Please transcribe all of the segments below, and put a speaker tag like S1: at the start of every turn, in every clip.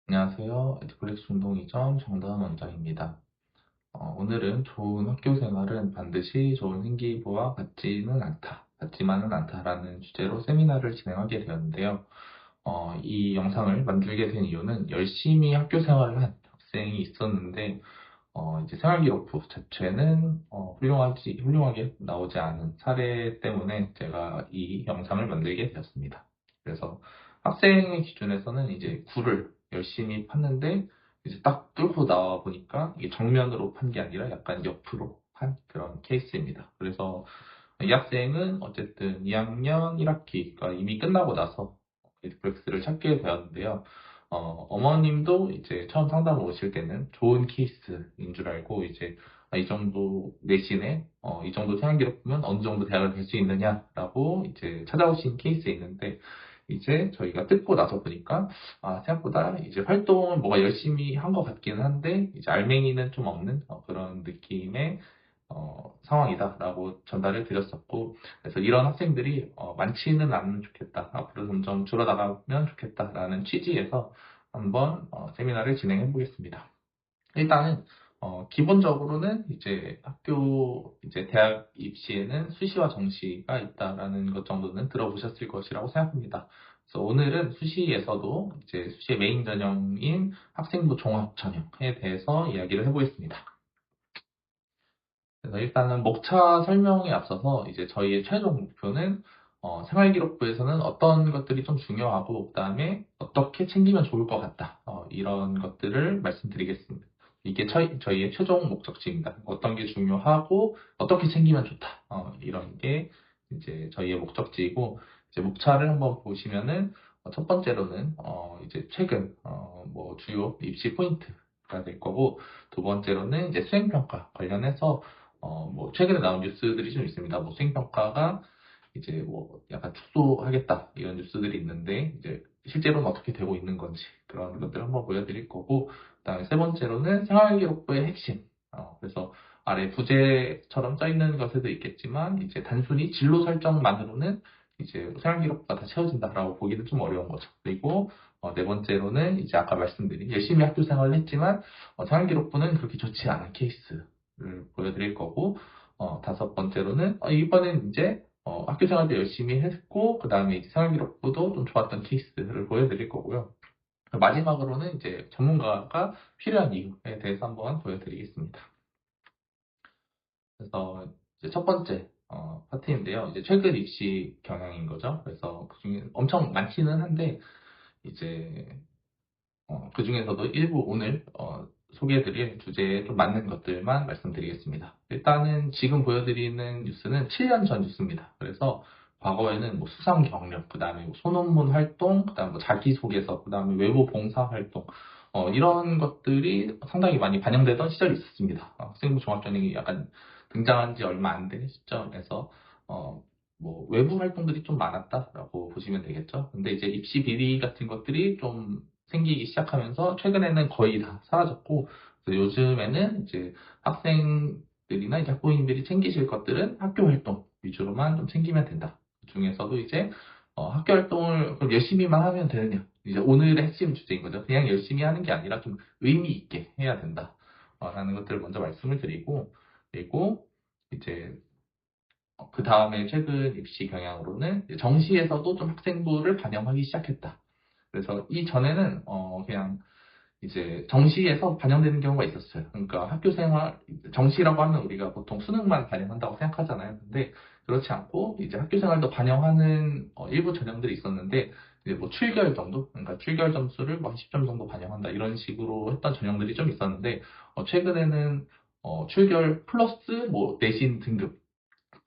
S1: 안녕하세요. 에듀플렉스 운동이점 정다은 원장입니다. 오늘은 좋은 학교 생활은 반드시 좋은 생기부와 같지만은 않다라는 주제로 세미나를 진행하게 되었는데요. 이 영상을 만들게 된 이유는 열심히 학교 생활을 한 학생이 있었는데, 이제 생활기록부 자체는 훌륭하게 나오지 않은 사례 때문에 제가 이 영상을 만들게 되었습니다. 그래서 학생의 기준에서는 이제 굴을 열심히 팠는데 이제 딱 뚫고 나와 보니까 이게 정면으로 판 게 아니라 약간 옆으로 판 그런 케이스입니다. 그래서 이 학생은 어쨌든 2학년 1학기가 이미 끝나고 나서 에듀플렉스를 찾게 되었는데요. 어머님도 이제 처음 상담을 오실 때는 좋은 케이스인 줄 알고 이제 이 정도 내신에 이 정도 생활 기록부면 어느 정도 대학을 갈 수 있느냐라고 이제 찾아오신 케이스에 있는데 이제 저희가 듣고 나서 보니까 생각보다 이제 활동을 뭐가 열심히 한 것 같기는 한데 이제 알맹이는 좀 없는 그런 느낌의 상황이다라고 전달을 드렸었고, 그래서 이런 학생들이 많지는 않으면 좋겠다, 앞으로 점점 줄어나가면 좋겠다라는 취지에서 한번 세미나를 진행해 보겠습니다. 일단은 기본적으로는 이제 이제 대학 입시에는 수시와 정시가 있다라는 것 정도는 들어보셨을 것이라고 생각합니다. 그래서 오늘은 수시에서도 이제 수시의 메인 전형인 학생부 종합 전형에 대해서 이야기를 해보겠습니다. 그래서 일단은 목차 설명에 앞서서 이제 저희의 최종 목표는 생활기록부에서는 어떤 것들이 좀 중요하고 그다음에 어떻게 챙기면 좋을 것 같다. 이런 것들을 말씀드리겠습니다. 이게 저희의 최종 목적지입니다. 어떤 게 중요하고 어떻게 챙기면 좋다. 이런 게 이제 저희의 목적지이고 이제 목차를 한번 보시면은 첫 번째로는 이제 최근 뭐 주요 입시 포인트가 될 거고 두 번째로는 이제 수행평가 관련해서 뭐, 최근에 나온 뉴스들이 좀 있습니다. 뭐, 수행평가가 이제 뭐, 약간 축소하겠다, 이런 뉴스들이 있는데, 이제 실제로는 어떻게 되고 있는 건지, 그런 것들을 한번 보여드릴 거고, 그 다음에 세 번째로는 생활기록부의 핵심. 그래서 아래 부제처럼 써 있는 것에도 있겠지만, 이제 단순히 진로 설정만으로는 이제 생활기록부가 다 채워진다라고 보기는 좀 어려운 거죠. 그리고 네 번째로는 이제 아까 말씀드린 열심히 학교 생활을 했지만, 생활기록부는 그렇게 좋지 않은 케이스. 보여드릴 거고, 다섯 번째로는, 이번엔 이제, 학교 생활도 열심히 했고, 그 다음에 이제 생활기록부도 좀 좋았던 케이스를 보여드릴 거고요. 마지막으로는 이제 전문가가 필요한 이유에 대해서 한번 보여드리겠습니다. 그래서 이제 첫 번째, 파트인데요. 이제 최근 입시 경향인 거죠. 그래서 그중에 엄청 많기는 한데, 이제 그 중에서도 일부 오늘 소개해드릴 주제에 좀 맞는 것들만 말씀드리겠습니다. 일단은 지금 보여드리는 뉴스는 7년 전 뉴스입니다. 그래서 과거에는 뭐 수상 경력, 그 다음에 뭐 소논문 활동, 그 다음에 뭐 자기소개서, 그 다음에 외부 봉사 활동, 이런 것들이 상당히 많이 반영되던 시절이 있었습니다. 학생부 종합전형이 약간 등장한 지 얼마 안 된 시점에서 뭐 외부 활동들이 좀 많았다라고 보시면 되겠죠. 근데 이제 입시 비리 같은 것들이 좀 생기기 시작하면서 최근에는 거의 다 사라졌고 그래서 요즘에는 이제 학생들이나 이제 학부모님들이 챙기실 것들은 학교 활동 위주로만 좀 챙기면 된다. 그 중에서도 이제 학교 활동을 그럼 열심히만 하면 되느냐? 이제 오늘의 핵심 주제인 거죠. 그냥 열심히 하는 게 아니라 좀 의미 있게 해야 된다. 라는 것들을 먼저 말씀을 드리고 그리고 이제 그 다음에 최근 입시 경향으로는 이제 정시에서도 좀 학생부를 반영하기 시작했다. 그래서 이전에는 그냥 이제 정시에서 반영되는 경우가 있었어요. 그러니까 학교 생활, 정시라고 하면 우리가 보통 수능만 반영한다고 생각하잖아요. 근데 그렇지 않고 이제 학교 생활도 반영하는 일부 전형들이 있었는데 이제 뭐 출결 정도, 그러니까 출결 점수를 뭐 10점 정도 반영한다 이런 식으로 했던 전형들이 좀 있었는데 최근에는 출결 플러스 뭐 내신 등급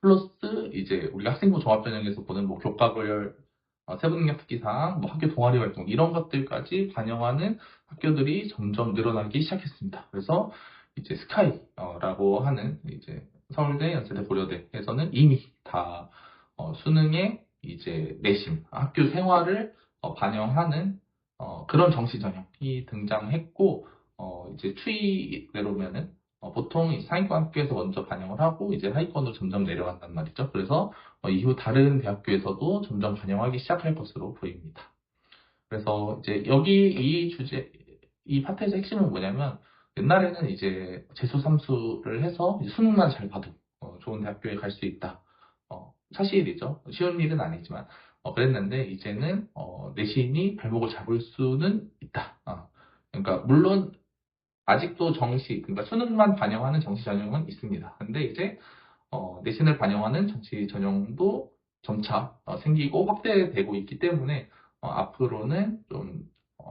S1: 플러스 이제 우리가 학생부 종합전형에서 보는 뭐 교과별 세부능력 특기사항, 뭐 학교 동아리 활동 이런 것들까지 반영하는 학교들이 점점 늘어나기 시작했습니다. 그래서 이제 스카이라고 하는 이제 서울대, 연세대, 고려대에서는 이미 다 수능에 이제 내신, 학교 생활을 반영하는 그런 정시 전형이 등장했고 이제 추이대로면은 보통 이 상위권 학교에서 먼저 반영을 하고 이제 하위권으로 점점 내려간단 말이죠. 그래서 이후 다른 대학교에서도 점점 반영하기 시작할 것으로 보입니다. 그래서 이제 여기 이 주제 이 파트에서 핵심은 뭐냐면 옛날에는 이제 재수 삼수를 해서 이제 수능만 잘 봐도 좋은 대학교에 갈 수 있다. 사실이죠. 쉬운 일은 아니지만 그랬는데 이제는 내신이 발목을 잡을 수는 있다. 그러니까 물론 아직도 정시, 그러니까 수능만 반영하는 정시 전형은 있습니다. 근데 이제 내신을 반영하는 정시 전형도 점차 생기고 확대되고 있기 때문에 앞으로는 좀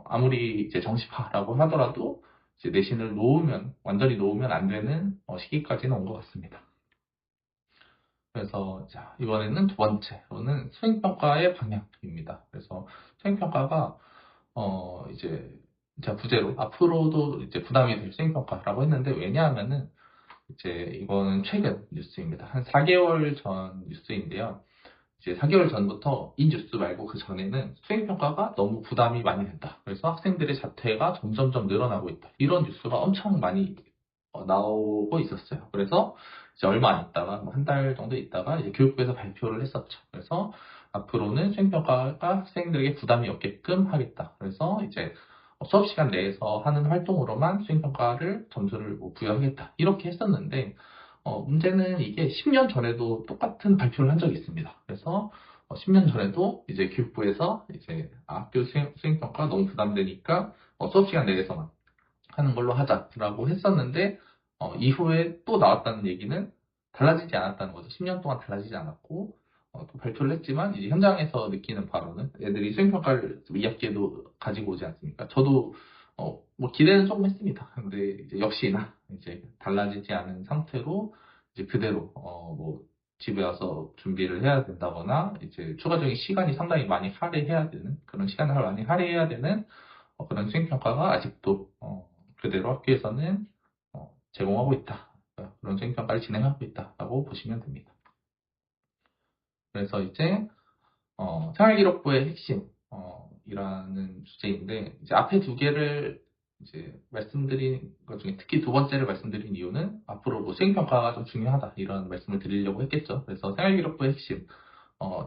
S1: 아무리 이제 정시파라고 하더라도 이제 내신을 놓으면 완전히 놓으면 안 되는 시기까지는 온 것 같습니다. 그래서 자, 이번에는 두 번째로는 수행평가의 방향입니다. 그래서 수행평가가 이제 제가 부제로 앞으로도 이제 부담이 될 수행평가라고 했는데 왜냐하면은 이제 이거는 최근 뉴스입니다. 한 4개월 전 뉴스인데요. 이제 4개월 전부터 이 뉴스 말고 그 전에는 수행평가가 너무 부담이 많이 된다. 그래서 학생들의 자퇴가 점점점 늘어나고 있다. 이런 뉴스가 엄청 많이 나오고 있었어요. 그래서 이제 얼마 안 있다가 한 달 정도 있다가 이제 교육부에서 발표를 했었죠. 그래서 앞으로는 수행평가가 학생들에게 부담이 없게끔 하겠다. 그래서 이제 수업 시간 내에서 하는 활동으로만 수행평가를 점수를 뭐 부여하겠다. 이렇게 했었는데 문제는 이게 10년 전에도 똑같은 발표를 한 적이 있습니다. 그래서 10년 전에도 이제 교육부에서 이제 학교 수행평가 너무 부담되니까 수업 시간 내에서만 하는 걸로 하자라고 했었는데 이후에 또 나왔다는 얘기는 달라지지 않았다는 거죠. 10년 동안 달라지지 않았고 또 발표를 했지만 이제 현장에서 느끼는 바로는 애들이 수행평가를 2학기에도 가지고 오지 않습니까? 저도 뭐 기대는 조금 했습니다. 근데 이제 역시나 이제 달라지지 않은 상태로 이제 그대로 뭐 집에 와서 준비를 해야 된다거나 이제 추가적인 시간이 상당히 많이 할애해야 되는 그런 시간을 많이 할애해야 되는 그런 수행평가가 아직도 그대로 학교에서는 제공하고 있다. 그런 수행평가를 진행하고 있다라고 보시면 됩니다. 그래서 이제 생활기록부의 핵심 이라는 주제인데 이제 앞에 두 개를 이제 말씀드린 것 중에 특히 두 번째를 말씀드린 이유는 앞으로 뭐 수행평가가 좀 중요하다 이런 말씀을 드리려고 했겠죠. 그래서 생활기록부의 핵심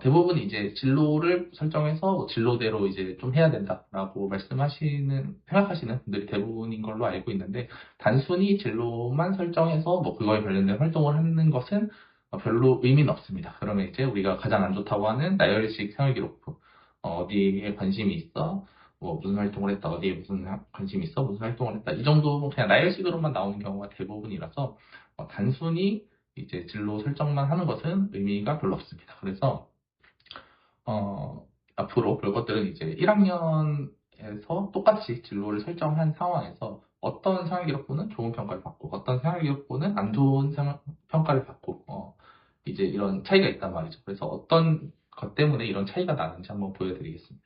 S1: 대부분 이제 진로를 설정해서 뭐 진로대로 이제 좀 해야 된다라고 생각하시는 분들이 대부분인 걸로 알고 있는데, 단순히 진로만 설정해서 뭐 그거에 관련된 활동을 하는 것은 별로 의미는 없습니다. 그러면 이제 우리가 가장 안 좋다고 하는 나열식 생활기록부, 어디에 관심이 있어? 뭐 무슨 활동을 했다, 어디에 무슨 관심이 있어, 무슨 활동을 했다, 이 정도 그냥 나열식으로만 나오는 경우가 대부분이라서 단순히 이제 진로 설정만 하는 것은 의미가 별로 없습니다. 그래서 앞으로 볼 것들은 이제 1학년에서 똑같이 진로를 설정한 상황에서 어떤 생활기록부는 좋은 평가를 받고 어떤 생활기록부는 안 좋은 평가를 받고 이제 이런 차이가 있단 말이죠. 그래서 어떤 것 때문에 이런 차이가 나는지 한번 보여드리겠습니다.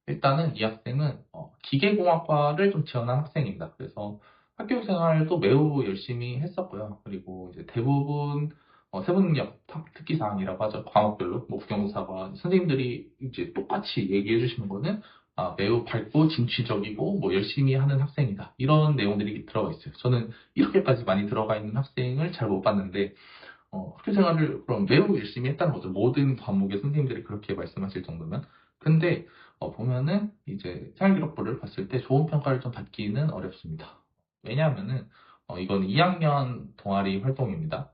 S1: 일단은 이 학생은 기계공학과를 좀 지원한 학생입니다. 그래서 학교 생활도 매우 열심히 했었고요. 그리고 이제 대부분 세부능력 특기사항이라고 하죠. 과목별로 뭐 국영사과 선생님들이 이제 똑같이 얘기해 주시는 거는 매우 밝고 진취적이고 뭐 열심히 하는 학생이다. 이런 내용들이 들어가 있어요. 저는 이렇게까지 많이 들어가 있는 학생을 잘 못 봤는데 학교 생활을 그럼 매우 열심히 했다는 거죠. 모든 과목의 선생님들이 그렇게 말씀하실 정도면. 근데 보면은 이제 생활기록부를 봤을 때 좋은 평가를 좀 받기는 어렵습니다. 왜냐하면은 이건 2학년 동아리 활동입니다.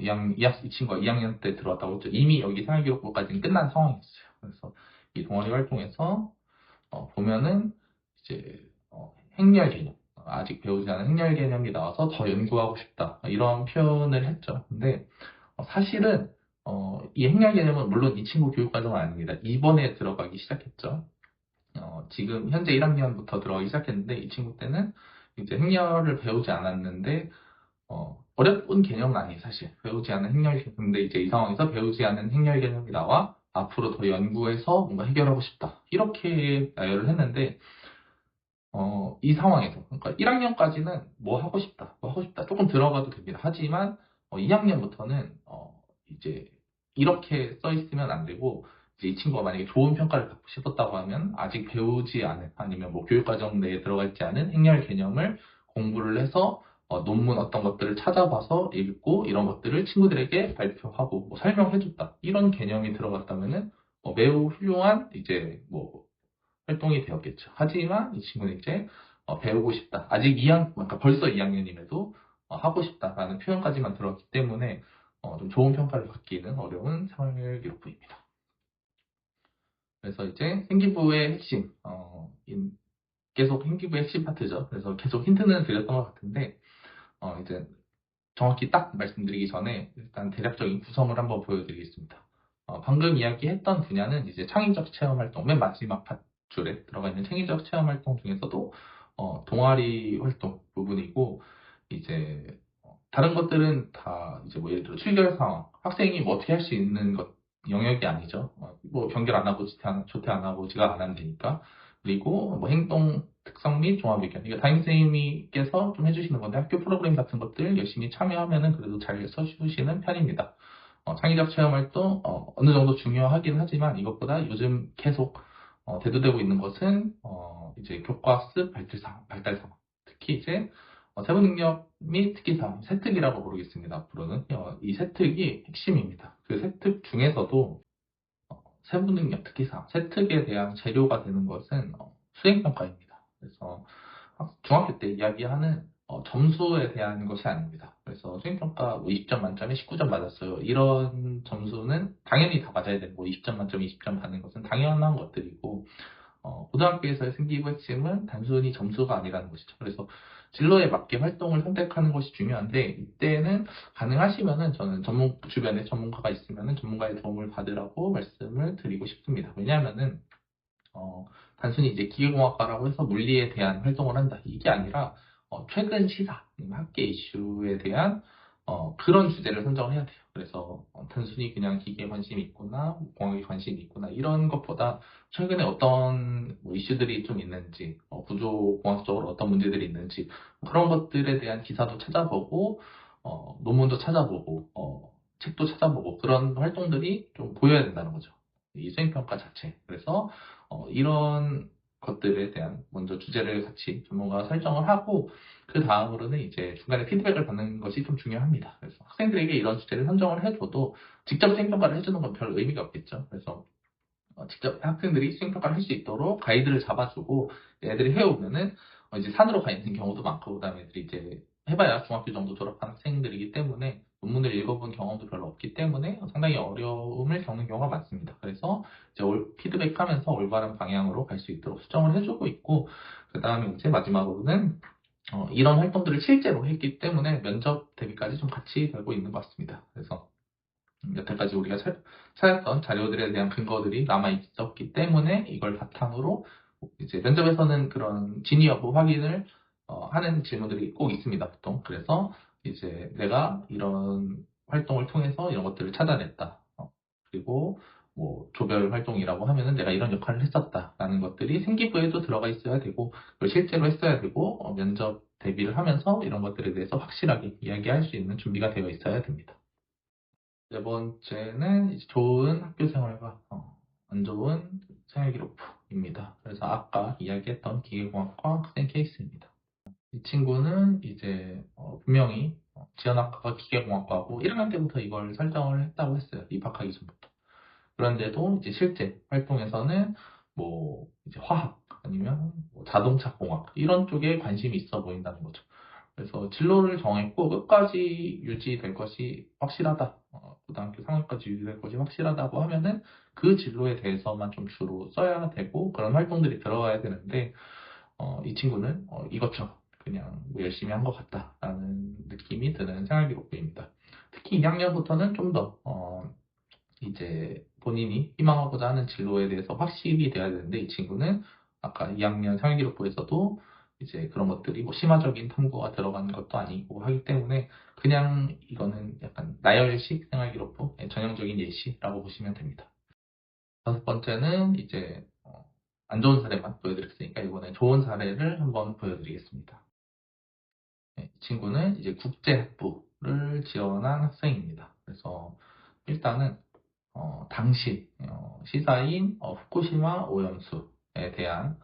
S1: 이 친구가 2학년 때 들어왔다고 했죠. 이미 여기 생활기록부까지는 끝난 상황이었어요. 그래서 이 동아리 활동에서 보면은 이제 행렬 개념, 아직 배우지 않은 행렬 개념이 나와서 더 연구하고 싶다 이런 표현을 했죠. 근데 사실은 이 행렬 개념은 물론 이 친구 교육 과정은 아닙니다. 이번에 들어가기 시작했죠. 지금 현재 1학년부터 들어가기 시작했는데 이 친구 때는 이제 행렬을 배우지 않았는데 어려운 개념은 아니에요, 사실. 배우지 않은 행렬 개념. 근데 이제 이 상황에서 배우지 않은 행렬 개념이 나와 앞으로 더 연구해서 뭔가 해결하고 싶다. 이렇게 나열을 했는데 이 상황에서, 그러니까 1학년까지는 뭐 하고 싶다, 뭐 하고 싶다, 조금 들어가도 됩니다. 하지만 2학년부터는 이제 이렇게 써 있으면 안 되고, 이제 이 친구가 만약에 좋은 평가를 받고 싶었다고 하면 아직 배우지 않은, 아니면 뭐 교육과정 내에 들어가 있지 않은 행렬 개념을 공부를 해서 논문 어떤 것들을 찾아봐서 읽고 이런 것들을 친구들에게 발표하고 뭐 설명해줬다. 이런 개념이 들어갔다면은 매우 훌륭한 이제 뭐 활동이 되었겠죠. 하지만 이 친구는 이제 배우고 싶다. 아직 2학, 그러니까 벌써 2학년임에도 하고 싶다라는 표현까지만 들었기 때문에 좀 좋은 평가를 받기는 어려운 생활기록부입니다. 그래서 이제 생기부의 핵심, 계속 생기부의 핵심 파트죠. 그래서 계속 힌트는 드렸던 것 같은데, 이제 정확히 딱 말씀드리기 전에 일단 대략적인 구성을 한번 보여드리겠습니다. 방금 이야기했던 분야는 이제 창의적 체험 활동, 맨 마지막 줄에 들어가 있는 창의적 체험 활동 중에서도 동아리 활동 부분이고, 이제 다른 것들은 다 이제 뭐 예를 들어 출결 상황, 학생이 뭐 어떻게 할 수 있는 것 영역이 아니죠. 뭐 변결 안 하고 조퇴 안 하고 지각 안 하면 되니까. 그리고 뭐 행동 특성 및 종합 의견. 이거 담임선생님께서 좀 해주시는 건데 학교 프로그램 같은 것들 열심히 참여하면은 그래도 잘 써주시는 편입니다. 창의적 체험 활동 어느 정도 중요하긴 하지만 이것보다 요즘 계속 대두되고 있는 것은 이제 교과학습 발달 상황. 특히 이제 세부 능력 및 특기사항, 세특이라고 부르겠습니다. 앞으로는 이 세특이 핵심입니다. 그 세특 중에서도 세부 능력 특기사항, 세특에 대한 재료가 되는 것은 수행평가입니다. 그래서 중학교 때 이야기하는 점수에 대한 것이 아닙니다. 그래서 수행평가 뭐 20점 만점에 19점 맞았어요. 이런 점수는 당연히 다 맞아야 되고, 뭐 20점 만점에 20점 받는 것은 당연한 것들이고, 고등학교에서의 생기부 핵심은 단순히 점수가 아니라는 것이죠. 그래서 진로에 맞게 활동을 선택하는 것이 중요한데, 이때는 가능하시면은 저는 주변에 전문가가 있으면은 전문가의 도움을 받으라고 말씀을 드리고 싶습니다. 왜냐하면은 단순히 이제 기계공학과라고 해서 물리에 대한 활동을 한다. 이게 아니라, 최근 시사, 학계 이슈에 대한, 그런 주제를 선정을 해야 돼요. 그래서, 단순히 그냥 기계에 관심이 있구나, 공학에 관심이 있구나, 이런 것보다, 최근에 어떤 뭐 이슈들이 좀 있는지, 구조공학적으로 어떤 문제들이 있는지, 그런 것들에 대한 기사도 찾아보고, 논문도 찾아보고, 책도 찾아보고, 그런 활동들이 좀 보여야 된다는 거죠. 이 수행평가 자체. 그래서, 이런 것들에 대한 먼저 주제를 같이 전문가가 설정을 하고 그 다음으로는 이제 중간에 피드백을 받는 것이 좀 중요합니다. 그래서 학생들에게 이런 주제를 선정을 해줘도 직접 수행평가를 해주는 건 별 의미가 없겠죠. 그래서 직접 학생들이 수행평가를 할 수 있도록 가이드를 잡아주고 애들이 해오면은 이제 산으로 가 있는 경우도 많고 그다음에 애들이 이제 해봐야 중학교 정도 졸업한 학생들이기 때문에 논문을 읽어본 경험도 별로 없기 때문에 상당히 어려움을 겪는 경우가 많습니다. 그래서 이제 피드백하면서 올바른 방향으로 갈 수 있도록 수정을 해주고 있고 그 다음에 이제 마지막으로는 이런 활동들을 실제로 했기 때문에 면접 대비까지 좀 같이 되고 있는 것 같습니다. 그래서 여태까지 우리가 찾았던 자료들에 대한 근거들이 남아 있었기 때문에 이걸 바탕으로 이제 면접에서는 그런 진위 여부 확인을 하는 질문들이 꼭 있습니다, 보통. 그래서 이제 내가 이런 활동을 통해서 이런 것들을 찾아냈다. 그리고 뭐 조별 활동이라고 하면은 내가 이런 역할을 했었다라는 것들이 생기부에도 들어가 있어야 되고 그걸 실제로 했어야 되고 면접 대비를 하면서 이런 것들에 대해서 확실하게 이야기할 수 있는 준비가 되어 있어야 됩니다. 네 번째는 이제 좋은 학교 생활과 안 좋은 생활 기록부입니다. 그래서 아까 이야기했던 기계공학과 학생 케이스입니다. 이 친구는 이제 분명히 지원학과가 기계공학과고 1학년 때부터 이걸 설정을 했다고 했어요. 입학하기 전부터. 그런데도 이제 실제 활동에서는 뭐 이제 화학 아니면 뭐 자동차 공학 이런 쪽에 관심이 있어 보인다는 거죠. 그래서 진로를 정했고 끝까지 유지될 것이 확실하다. 고등학교 3학년까지 유지될 것이 확실하다고 하면은 그 진로에 대해서만 좀 주로 써야 되고 그런 활동들이 들어가야 되는데 이 친구는 이것저것 그냥 뭐 열심히 한 것 같다라는 느낌이 드는 생활기록부입니다. 특히 2학년부터는 좀 더 이제 본인이 희망하고자 하는 진로에 대해서 확실히 돼야 되는데 이 친구는 아까 2학년 생활기록부에서도 이제 그런 것들이 뭐 심화적인 탐구가 들어간 것도 아니고 하기 때문에 그냥 이거는 약간 나열식 생활기록부 전형적인 예시라고 보시면 됩니다. 다섯 번째는 이제 안 좋은 사례만 보여드렸으니까 이번에 좋은 사례를 한번 보여드리겠습니다. 이 친구는 이제 국제학부를 지원한 학생입니다. 그래서 일단은 당시 시사인 후쿠시마 오염수에 대한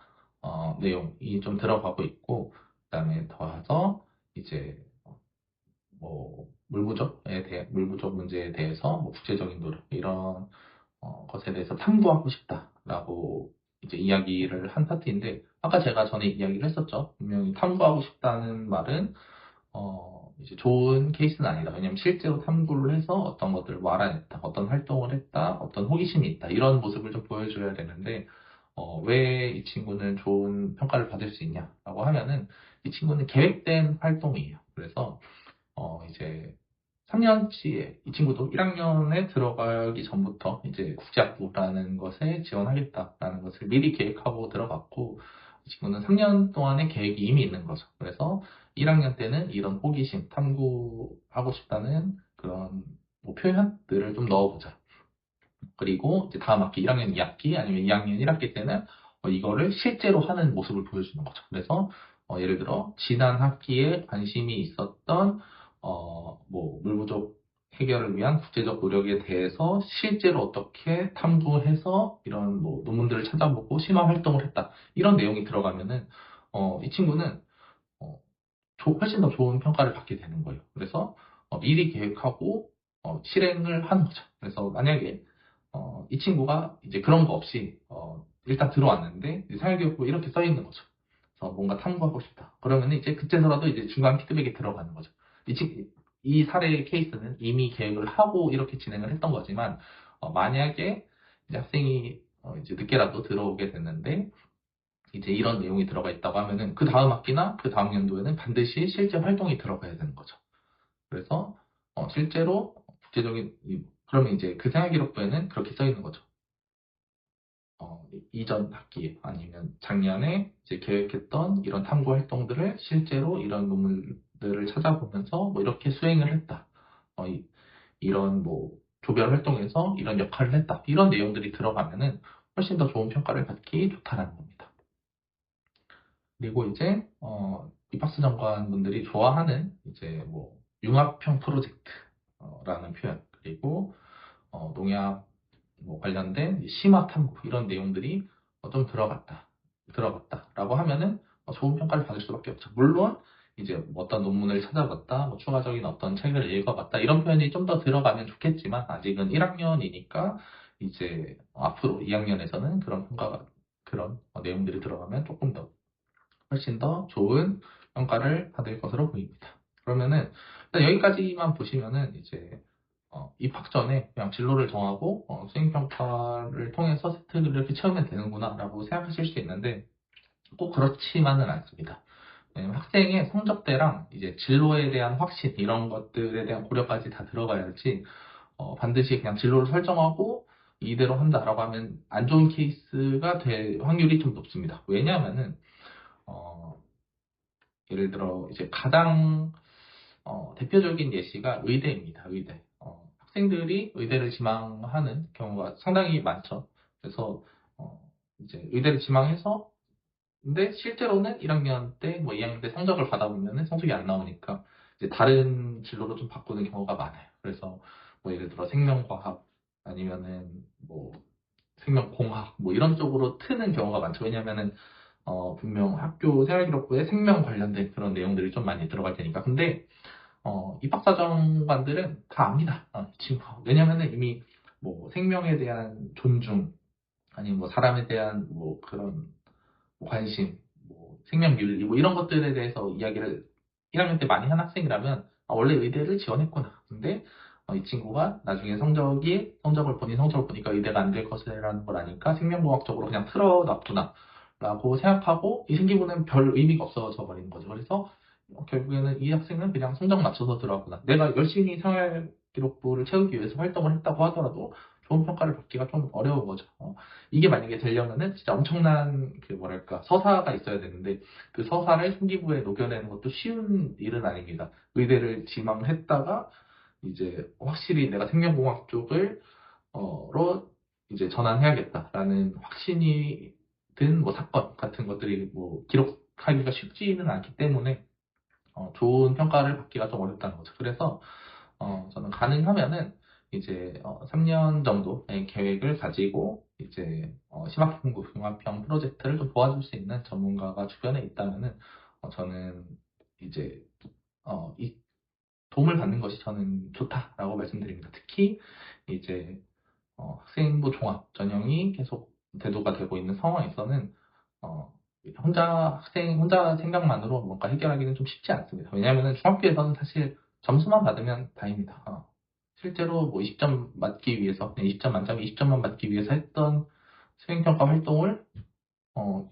S1: 내용이 좀 들어가고 있고 그다음에 더해서 이제 뭐 물 부족 문제에 대해서 뭐 국제적인 노력 이런 것에 대해서 탐구하고 싶다라고 이제 이야기를 한 파트인데, 아까 제가 전에 이야기를 했었죠. 분명히 탐구하고 싶다는 말은 이제 좋은 케이스는 아니다. 왜냐면 실제로 탐구를 해서 어떤 것들을 뭐 알아냈다, 어떤 활동을 했다, 어떤 호기심이 있다, 이런 모습을 좀 보여줘야 되는데, 왜 이 친구는 좋은 평가를 받을 수 있냐라고 하면은, 이 친구는 계획된 활동이에요. 그래서 이제 3년치에 이 친구도 1학년에 들어가기 전부터 이제 국제학부라는 것에 지원하겠다라는 것을 미리 계획하고 들어갔고, 이 친구는 3년 동안의 계획이 이미 있는 거죠. 그래서 1학년 때는 이런 호기심, 탐구하고 싶다는 그런 뭐 표현들을 좀 넣어보자. 그리고 이제 다음 학기 1학년 2학기 아니면 2학년 1학기 때는 이거를 실제로 하는 모습을 보여주는 거죠. 그래서 예를 들어 지난 학기에 관심이 있었던 뭐 물 부족 해결을 위한 국제적 노력에 대해서 실제로 어떻게 탐구해서 이런 뭐 논문들을 찾아보고 심화 활동을 했다. 이런 내용이 들어가면은 이 친구는 어, 훨씬 더 좋은 평가를 받게 되는 거예요. 그래서 미리 계획하고 실행을 하는 거죠. 그래서 만약에 이 친구가 이제 그런 거 없이 일단 들어왔는데 사회교육부 이렇게 써 있는 거죠. 그래서 뭔가 탐구하고 싶다. 그러면 이제 그때서라도 이제 중간 피드백이 들어가는 거죠. 이 사례의 케이스는 이미 계획을 하고 이렇게 진행을 했던 거지만 만약에 이제 학생이 이제 늦게라도 들어오게 됐는데 이제 이런 내용이 들어가 있다고 하면은 그 다음 학기나 그 다음 연도에는 반드시 실제 활동이 들어가야 되는 거죠. 그래서 실제로 국제적인 그러면 이제 그 생활기록부에는 그렇게 써 있는 거죠. 이전 학기 아니면 작년에 이제 계획했던 이런 탐구 활동들을 실제로 이런 논문들을 찾아보면서 뭐 이렇게 수행을 했다. 이런 뭐 조별 활동에서 이런 역할을 했다. 이런 내용들이 들어가면은 훨씬 더 좋은 평가를 받기 좋다라는 겁니다. 그리고 이제 입학수 장관분들이 좋아하는 이제 뭐 융합형 프로젝트라는 표현, 그리고 농약 뭐 관련된 심화 탐구 이런 내용들이 좀 들어갔다라고 하면은 좋은 평가를 받을 수밖에 없죠. 물론 이제 뭐 어떤 논문을 찾아봤다, 뭐 추가적인 어떤 책을 읽어봤다 이런 표현이 좀 더 들어가면 좋겠지만 아직은 1학년이니까 이제 앞으로 2학년에서는 그런 평가가 그런 내용들이 들어가면 조금 더 훨씬 더 좋은 평가를 받을 것으로 보입니다. 그러면은 일단 여기까지만 보시면은 이제 입학 전에 그냥 진로를 정하고 수행평가를 통해서 세트를 이렇게 채우면 되는구나라고 생각하실 수 있는데 꼭 그렇지만은 않습니다. 왜냐면 학생의 성적대랑 이제 진로에 대한 확신 이런 것들에 대한 고려까지 다 들어가야지 반드시 그냥 진로를 설정하고 이대로 한다라고 하면 안 좋은 케이스가 될 확률이 좀 높습니다. 왜냐하면은 어, 예를 들어 이제 가장 대표적인 예시가 의대입니다. 의대. 학생들이 의대를 지망하는 경우가 상당히 많죠. 그래서 어, 이제 의대를 지망해서 근데 실제로는 1학년 때, 뭐 2학년 때 성적을 받아보면은 성적이 안 나오니까 이제 다른 진로로 좀 바꾸는 경우가 많아요. 그래서 뭐 예를 들어 생명과학 아니면은 뭐 생명공학 뭐 이런 쪽으로 트는 경우가 많죠. 왜냐면은 분명 학교 생활기록부에 생명 관련된 그런 내용들이 좀 많이 들어갈 테니까. 근데 입학사정관들은 다 압니다. 이 친구. 왜냐면은 이미 뭐 생명에 대한 존중, 아니면 뭐 사람에 대한 뭐 그런 관심, 뭐 생명윤리 뭐 이런 것들에 대해서 이야기를 1학년 때 많이 한 학생이라면 원래 의대를 지원했구나. 근데 이 친구가 나중에 본인 성적을 보니까 의대가 안 될 것이라는 걸 아니까 생명공학 적으로 그냥 틀어놨구나. 라고 생각하고 이 생기부는 별 의미가 없어져 버리는 거죠. 그래서 결국에는 이 학생은 그냥 성적 맞춰서 들어왔구나. 내가 열심히 생활기록부를 채우기 위해서 활동을 했다고 하더라도 좋은 평가를 받기가 좀 어려운 거죠. 이게 만약에 되려면은 진짜 엄청난 그 뭐랄까 서사가 있어야 되는데 그 서사를 생기부에 녹여내는 것도 쉬운 일은 아닙니다. 의대를 지망했다가 이제 확실히 내가 생명공학 쪽을 로 이제 전환해야겠다라는 확신이 든 뭐 사건 같은 것들이 뭐 기록하기가 쉽지는 않기 때문에 좋은 평가를 받기가 좀 어렵다는 거죠. 그래서 저는 가능하면은 이제 3년 정도의 계획을 가지고 이제 심화평구 융합형 프로젝트를 좀 도와줄 수 있는 전문가가 주변에 있다면은 저는 이제 이 도움을 받는 것이 저는 좋다라고 말씀드립니다. 특히 이제 학생부 종합 전형이 계속 대두가 되고 있는 상황에서는 어, 학생 혼자 생각만으로 뭔가 해결하기는 좀 쉽지 않습니다. 왜냐하면 중학교에서는 사실 점수만 받으면 다입니다. 실제로 뭐 20점 맞기 위해서, 20점 만점에 20점만 맞기 위해서 했던 수행평가 활동을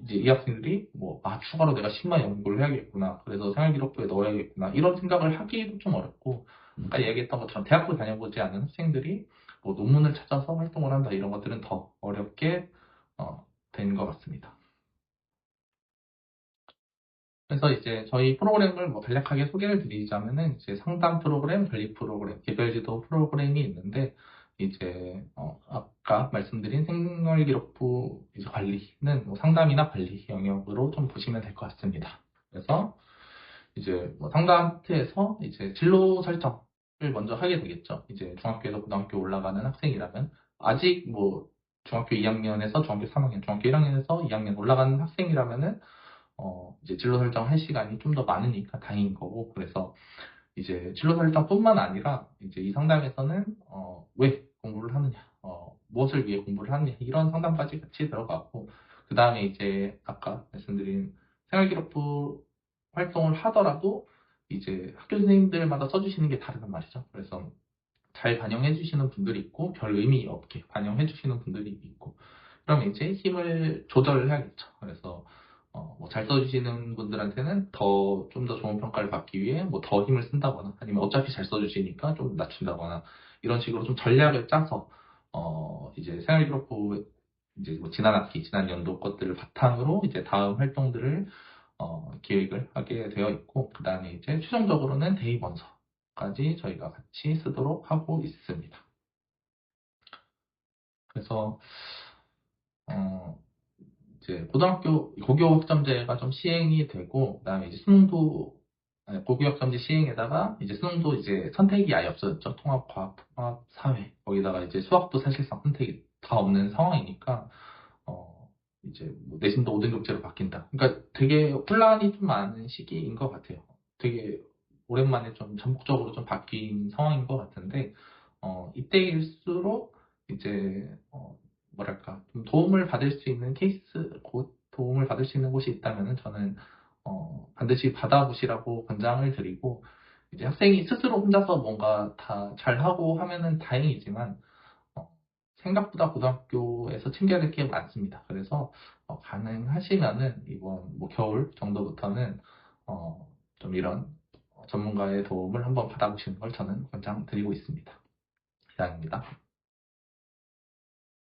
S1: 이제 이 학생들이 뭐, 추가로 내가 10만 연구를 해야겠구나. 그래서 생활기록부에 넣어야겠구나. 이런 생각을 하기도 좀 어렵고, 아까 얘기했던 것처럼 대학교 다녀보지 않은 학생들이 뭐 논문을 찾아서 활동을 한다. 이런 것들은 더 어렵게 된 것 같습니다. 그래서 이제 저희 프로그램을 뭐 간략하게 소개를 드리자면은 이제 상담 프로그램, 관리 프로그램, 개별 지도 프로그램이 있는데 이제 아까 말씀드린 생활기록부 이제 관리는 뭐 상담이나 관리 영역으로 좀 보시면 될 것 같습니다. 그래서 이제 뭐 상담 파트에서 이제 진로 설정을 먼저 하게 되겠죠. 이제 중학교에서 고등학교 올라가는 학생이라면 아직 뭐 중학교 2학년에서 중학교 3학년, 중학교 1학년에서 2학년 올라가는 학생이라면은 이제 진로 설정할 시간이 좀 더 많으니까 다행인 거고, 그래서 이제 진로 설정뿐만 아니라 이제 이 상담에서는 왜 공부를 하느냐, 무엇을 위해 공부를 하느냐 이런 상담까지 같이 들어가고, 그 다음에 이제 아까 말씀드린 생활기록부 활동을 하더라도 이제 학교 선생님들마다 써주시는 게 다르단 말이죠. 그래서 잘 반영해 주시는 분들이 있고 별 의미 없게 반영해 주시는 분들이 있고, 그럼 이제 힘을 조절을 해야겠죠. 그래서 뭐잘 써주시는 분들한테는 좀 더 좋은 평가를 받기 위해 뭐 더 힘을 쓴다거나, 아니면 어차피 잘 써주시니까 좀 낮춘다거나, 이런 식으로 좀 전략을 짜서 이제 생활기록부 이제 뭐 지난 학기, 지난 연도 것들을 바탕으로 이제 다음 활동들을 기획을 하게 되어 있고, 그 다음에 이제 최종적으로는 대입원서까지 저희가 같이 쓰도록 하고 있습니다. 그래서 어, 이제 고등학교 고교 학점제가 좀 시행이 되고, 그다음에 이제 수능도 고교 학점제 시행에다가 이제 수능도 이제 선택이 아예 없어졌죠. 통합 과학, 통합 사회, 거기다가 이제 수학도 사실상 선택이 다 없는 상황이니까 이제 뭐 내신도 5등급제로 바뀐다. 그러니까 되게 혼란이 좀 많은 시기인 것 같아요. 되게 오랜만에 좀 전국적으로 좀 바뀐 상황인 것 같은데, 이때일수록 이제 뭐랄까 좀 도움을 받을 수 있는 도움을 받을 수 있는 곳이 있다면은 저는 반드시 받아보시라고 권장을 드리고, 이제 학생이 스스로 혼자서 뭔가 다 잘하고 하면은 다행이지만 어, 생각보다 고등학교에서 챙겨야 될 게 많습니다. 그래서 가능하시면은 이번 뭐 겨울 정도부터는 좀 이런 전문가의 도움을 한번 받아보시는 걸 저는 권장드리고 있습니다. 이상입니다.